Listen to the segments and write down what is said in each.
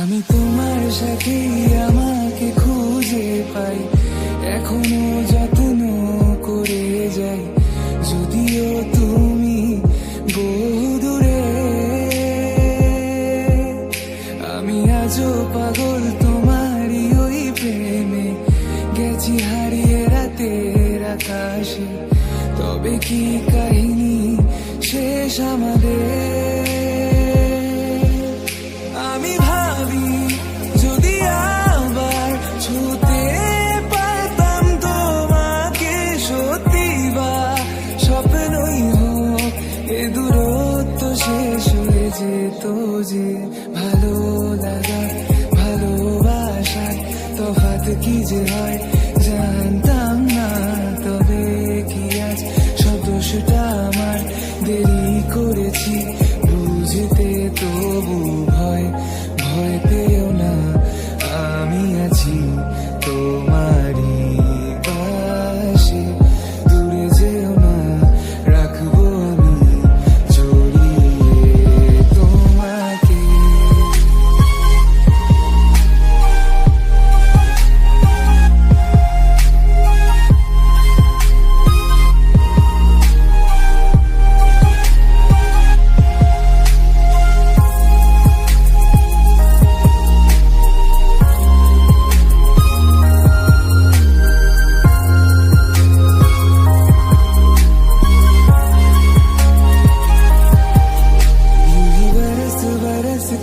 আমি তোমার সাথে আমাকে খুঁজে পাই, এখনো যত্ন করে যাই, যদিও তুমি বহু দূরে। আমি আজও পাগল তোমারই ওই প্রেমে, গেছি হারিয়ে রাতের আকাশে। তবে কি কাহিনী শেষ আমাদের? আমি ভাবি যদি আবার ছুতে পারতাম তোমাকে, সত্যি বা স্বপ্নই হোক এ দূরত্ব শেষ হয়ে যেত যে। ভালো লাগা ভালোবাসার তফাৎ কি যে হয় জানতাম না। তবে কি আজ সব দোষটা আমার, দেরি করেছি বুঝতে, তবু ভয় ভয় পেও না, আমি আছি তোমারই পাশে। দূরে যেও না, রাখবো আমি জড়িয়ে তোমাকে।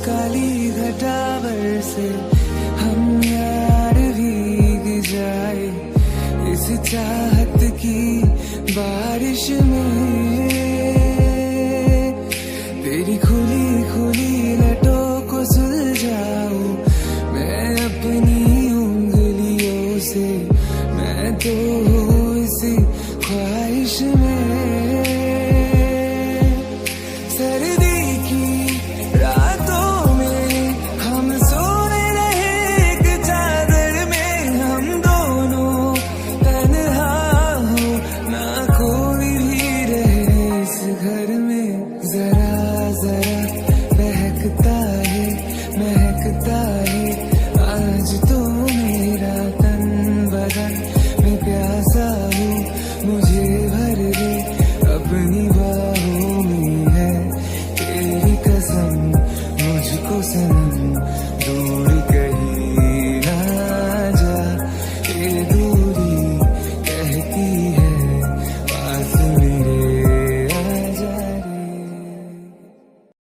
काली घटा बरसे हम यार भीग जाए इस चाहत की बारिश में। तेरी खुली खुली लटों